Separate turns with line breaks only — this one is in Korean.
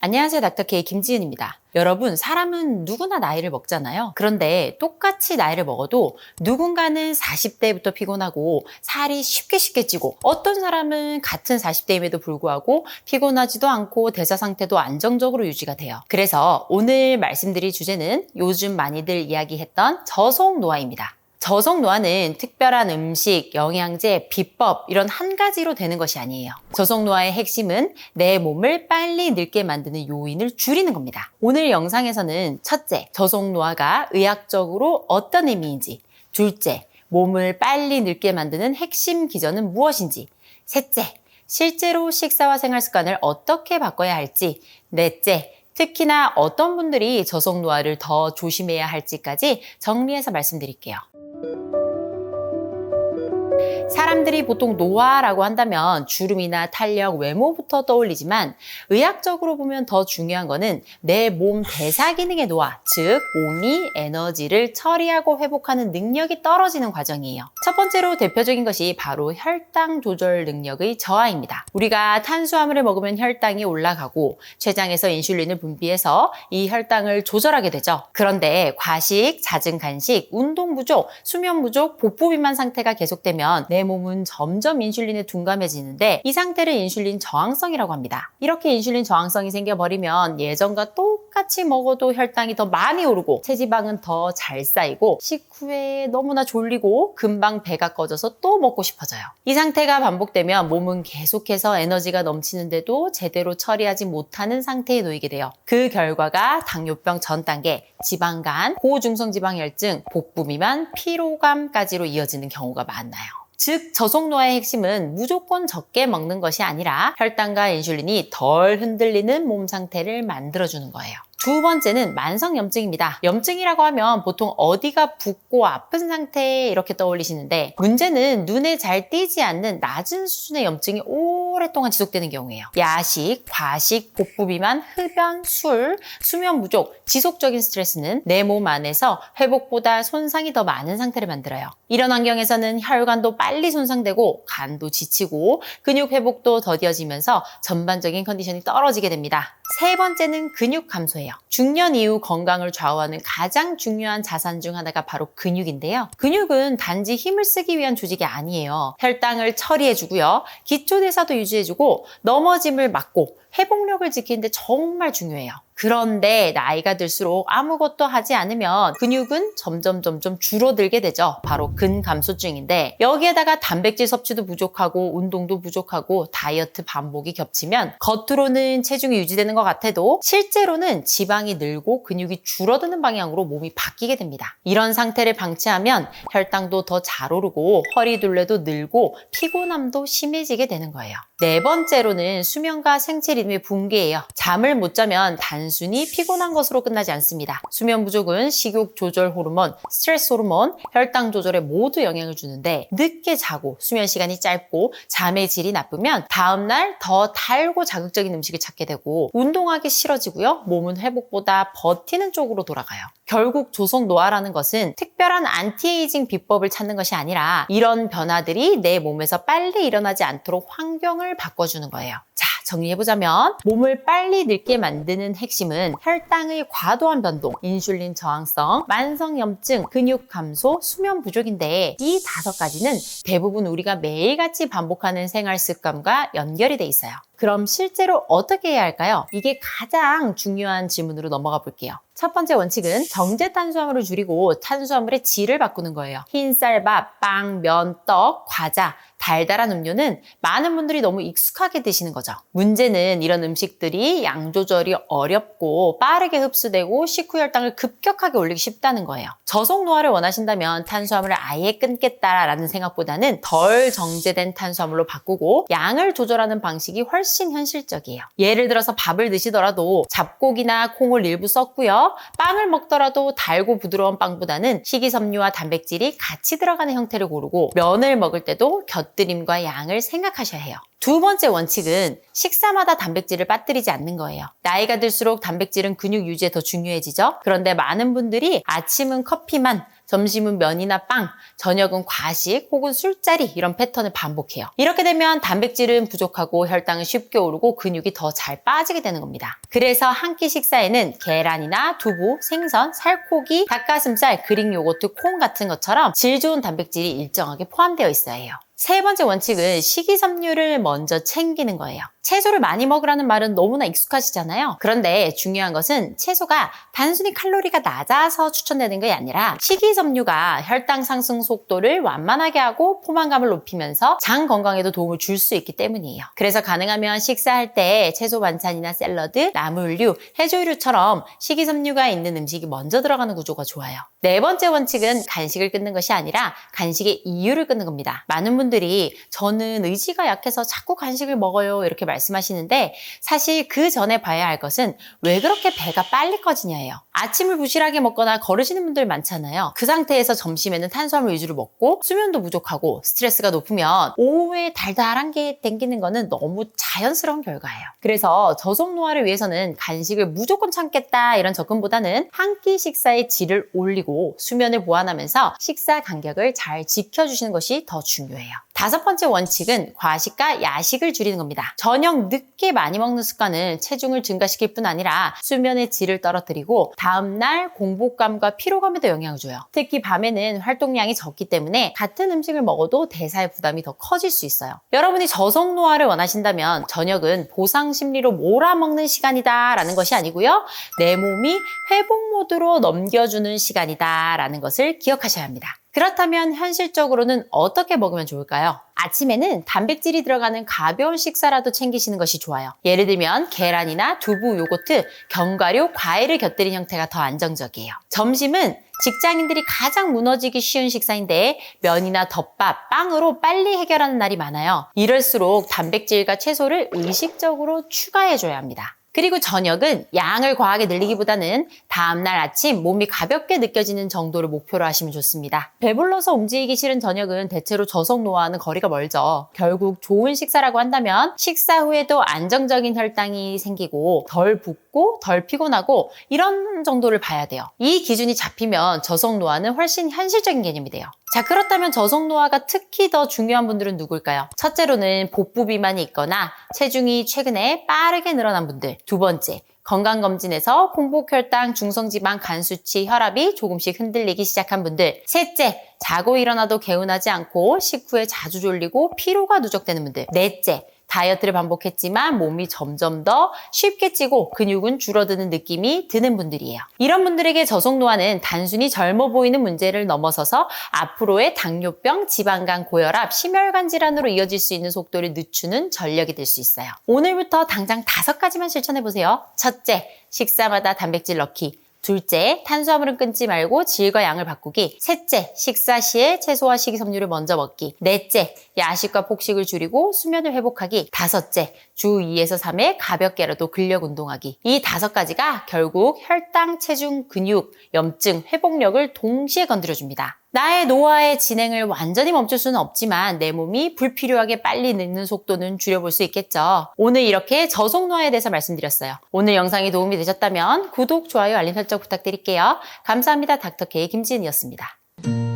안녕하세요. 닥터케이 김지은입니다. 여러분, 사람은 누구나 나이를 먹잖아요. 그런데 똑같이 나이를 먹어도 누군가는 40대부터 피곤하고 살이 쉽게 찌고 어떤 사람은 같은 40대임에도 불구하고 피곤하지도 않고 대사 상태도 안정적으로 유지가 돼요. 그래서 오늘 말씀드릴 주제는 요즘 많이들 이야기했던 저속노화입니다. 저속노화는 특별한 음식, 영양제, 비법 이런 한 가지로 되는 것이 아니에요. 저속노화의 핵심은 내 몸을 빨리 늙게 만드는 요인을 줄이는 겁니다. 오늘 영상에서는 첫째, 저속노화가 의학적으로 어떤 의미인지, 둘째, 몸을 빨리 늙게 만드는 핵심 기전은 무엇인지, 셋째, 실제로 식사와 생활 습관을 어떻게 바꿔야 할지, 넷째, 특히나 어떤 분들이 저속노화를 더 조심해야 할지까지 정리해서 말씀드릴게요. 사람들이 보통 노화라고 한다면 주름이나 탄력, 외모부터 떠올리지만 의학적으로 보면 더 중요한 거는 내 몸 대사 기능의 노화, 즉 몸이 에너지를 처리하고 회복하는 능력이 떨어지는 과정이에요. 첫 번째로 대표적인 것이 바로 혈당 조절 능력의 저하입니다. 우리가 탄수화물을 먹으면 혈당이 올라가고 췌장에서 인슐린을 분비해서 이 혈당을 조절하게 되죠. 그런데 과식, 잦은 간식, 운동 부족, 수면 부족, 복부 비만 상태가 계속되면 내 몸은 점점 인슐린에 둔감해지는데 이 상태를 인슐린 저항성이라고 합니다. 이렇게 인슐린 저항성이 생겨버리면 예전과 똑같이 먹어도 혈당이 더 많이 오르고 체지방은 더 잘 쌓이고 식후에 너무나 졸리고 금방 배가 꺼져서 또 먹고 싶어져요. 이 상태가 반복되면 몸은 계속해서 에너지가 넘치는데도 제대로 처리하지 못하는 상태에 놓이게 돼요. 그 결과가 당뇨병 전 단계, 지방간, 고중성지방혈증, 복부 비만, 피로감까지로 이어지는 경우가 많아요. 즉 저속노화의 핵심은 무조건 적게 먹는 것이 아니라 혈당과 인슐린이 덜 흔들리는 몸 상태를 만들어주는 거예요. 두 번째는 만성염증입니다. 염증이라고 하면 보통 어디가 붓고 아픈 상태 이렇게 떠올리시는데 문제는 눈에 잘 띄지 않는 낮은 수준의 염증이 오랫동안 지속되는 경우예요. 야식, 과식, 복부 비만, 흡연, 술, 수면 부족, 지속적인 스트레스는 내 몸 안에서 회복보다 손상이 더 많은 상태를 만들어요. 이런 환경에서는 혈관도 빨리 손상되고 간도 지치고 근육 회복도 더뎌지면서 전반적인 컨디션이 떨어지게 됩니다. 세 번째는 근육 감소예요. 중년 이후 건강을 좌우하는 가장 중요한 자산 중 하나가 바로 근육인데요. 근육은 단지 힘을 쓰기 위한 조직이 아니에요. 혈당을 처리해주고요. 기초대사도 유지해주고 넘어짐을 막고 회복력을 지키는데 정말 중요해요. 그런데 나이가 들수록 아무것도 하지 않으면 근육은 점점 줄어들게 되죠. 바로 근감소증인데 여기에다가 단백질 섭취도 부족하고 운동도 부족하고 다이어트 반복이 겹치면 겉으로는 체중이 유지되는 것 같아도 실제로는 지방이 늘고 근육이 줄어드는 방향으로 몸이 바뀌게 됩니다. 이런 상태를 방치하면 혈당도 더 잘 오르고 허리둘레도 늘고 피곤함도 심해지게 되는 거예요. 네 번째로는 수면과 생체 리듬의 붕괴예요. 잠을 못 자면 단순히 피곤한 것으로 끝나지 않습니다. 수면 부족은 식욕 조절 호르몬, 스트레스 호르몬, 혈당 조절에 모두 영향을 주는데 늦게 자고 수면 시간이 짧고 잠의 질이 나쁘면 다음날 더 달고 자극적인 음식을 찾게 되고 운동하기 싫어지고요. 몸은 회복보다 버티는 쪽으로 돌아가요. 결국 저속노화라는 것은 특별한 안티에이징 비법을 찾는 것이 아니라 이런 변화들이 내 몸에서 빨리 일어나지 않도록 환경을 바꿔주는 거예요. 자, 정리해보자면 몸을 빨리 늙게 만드는 핵심은 혈당의 과도한 변동, 인슐린 저항성, 만성염증, 근육 감소, 수면 부족인데 이 5가지는 대부분 우리가 매일같이 반복하는 생활 습관과 연결이 돼 있어요. 그럼 실제로 어떻게 해야 할까요? 이게 가장 중요한 질문으로 넘어가 볼게요. 첫 번째 원칙은 정제 탄수화물을 줄이고 탄수화물의 질을 바꾸는 거예요. 흰쌀밥, 빵, 면, 떡, 과자, 달달한 음료는 많은 분들이 너무 익숙하게 드시는 거죠. 문제는 이런 음식들이 양 조절이 어렵고 빠르게 흡수되고 식후 혈당을 급격하게 올리기 쉽다는 거예요. 저속노화를 원하신다면 탄수화물을 아예 끊겠다라는 생각보다는 덜 정제된 탄수화물로 바꾸고 양을 조절하는 방식이 훨씬 현실적이에요. 예를 들어서 밥을 드시더라도 잡곡이나 콩을 일부 썼고요. 빵을 먹더라도 달고 부드러운 빵보다는 식이섬유와 단백질이 같이 들어가는 형태를 고르고 면을 먹을 때도 곁들임과 양을 생각하셔야 해요. 두 번째 원칙은 식사마다 단백질을 빠뜨리지 않는 거예요. 나이가 들수록 단백질은 근육 유지에 더 중요해지죠. 그런데 많은 분들이 아침은 커피만, 점심은 면이나 빵, 저녁은 과식 혹은 술자리 이런 패턴을 반복해요. 이렇게 되면 단백질은 부족하고 혈당은 쉽게 오르고 근육이 더 잘 빠지게 되는 겁니다. 그래서 한 끼 식사에는 계란이나 두부, 생선, 살코기, 닭가슴살, 그릭 요거트, 콩 같은 것처럼 질 좋은 단백질이 일정하게 포함되어 있어야 해요. 세 번째 원칙은 식이섬유를 먼저 챙기는 거예요. 채소를 많이 먹으라는 말은 너무나 익숙하시잖아요. 그런데 중요한 것은 채소가 단순히 칼로리가 낮아서 추천되는 게 아니라 식이섬유가 혈당 상승 속도를 완만하게 하고 포만감을 높이면서 장 건강에도 도움을 줄 수 있기 때문이에요. 그래서 가능하면 식사할 때 채소 반찬이나 샐러드, 나물류, 해조류처럼 식이섬유가 있는 음식이 먼저 들어가는 구조가 좋아요. 네 번째 원칙은 간식을 끊는 것이 아니라 간식의 이유를 끊는 겁니다. 많은 분들이 저는 의지가 약해서 자꾸 간식을 먹어요 이렇게 말씀하시는데 사실 그 전에 봐야 할 것은 왜 그렇게 배가 빨리 꺼지냐예요. 아침을 부실하게 먹거나 거르시는 분들 많잖아요. 그 상태에서 점심에는 탄수화물 위주로 먹고 수면도 부족하고 스트레스가 높으면 오후에 달달한 게 땡기는 거는 너무 자연스러운 결과예요. 그래서 저속 노화를 위해서는 간식을 무조건 참겠다 이런 접근보다는 한 끼 식사의 질을 올리고 수면을 보완하면서 식사 간격을 잘 지켜주시는 것이 더 중요해요. 다섯 번째 원칙은 과식과 야식을 줄이는 겁니다. 저녁 늦게 많이 먹는 습관은 체중을 증가시킬 뿐 아니라 수면의 질을 떨어뜨리고 다음날 공복감과 피로감에도 영향을 줘요. 특히 밤에는 활동량이 적기 때문에 같은 음식을 먹어도 대사의 부담이 더 커질 수 있어요. 여러분이 저속 노화를 원하신다면 저녁은 보상 심리로 몰아먹는 시간이다 라는 것이 아니고요. 내 몸이 회복 모드로 넘겨주는 시간이다 라는 것을 기억하셔야 합니다. 그렇다면 현실적으로는 어떻게 먹으면 좋을까요? 아침에는 단백질이 들어가는 가벼운 식사라도 챙기시는 것이 좋아요. 예를 들면 계란이나 두부, 요거트, 견과류, 과일을 곁들인 형태가 더 안정적이에요. 점심은 직장인들이 가장 무너지기 쉬운 식사인데 면이나 덮밥, 빵으로 빨리 해결하는 날이 많아요. 이럴수록 단백질과 채소를 의식적으로 추가해줘야 합니다. 그리고 저녁은 양을 과하게 늘리기보다는 다음날 아침 몸이 가볍게 느껴지는 정도를 목표로 하시면 좋습니다. 배불러서 움직이기 싫은 저녁은 대체로 저속 노화와는 거리가 멀죠. 결국 좋은 식사라고 한다면 식사 후에도 안정적인 혈당이 생기고 덜 붓고 덜 피곤하고 이런 정도를 봐야 돼요. 이 기준이 잡히면 저속 노화는 훨씬 현실적인 개념이 돼요. 자, 그렇다면 저속 노화가 특히 더 중요한 분들은 누굴까요? 첫째로는 복부 비만이 있거나 체중이 최근에 빠르게 늘어난 분들. 두 번째, 건강검진에서 공복혈당, 중성지방, 간수치, 혈압이 조금씩 흔들리기 시작한 분들. 셋째, 자고 일어나도 개운하지 않고 식후에 자주 졸리고 피로가 누적되는 분들. 넷째, 다이어트를 반복했지만 몸이 점점 더 쉽게 찌고 근육은 줄어드는 느낌이 드는 분들이에요. 이런 분들에게 저속 노화는 단순히 젊어 보이는 문제를 넘어서서 앞으로의 당뇨병, 지방간, 고혈압, 심혈관 질환으로 이어질 수 있는 속도를 늦추는 전력이 될 수 있어요. 오늘부터 당장 5가지만 실천해보세요. 첫째, 식사마다 단백질 넣기. 둘째, 탄수화물은 끊지 말고 질과 양을 바꾸기. 셋째, 식사 시에 채소와 식이섬유를 먼저 먹기. 넷째, 야식과 폭식을 줄이고 수면을 회복하기. 다섯째, 주 2에서 3회 가볍게라도 근력 운동하기. 이 5가지가 결국 혈당, 체중, 근육, 염증, 회복력을 동시에 건드려줍니다. 나의 노화의 진행을 완전히 멈출 수는 없지만 내 몸이 불필요하게 빨리 늙는 속도는 줄여볼 수 있겠죠. 오늘 이렇게 저속 노화에 대해서 말씀드렸어요. 오늘 영상이 도움이 되셨다면 구독, 좋아요, 알림 설정 부탁드릴게요. 감사합니다. 닥터케이 김지은이었습니다.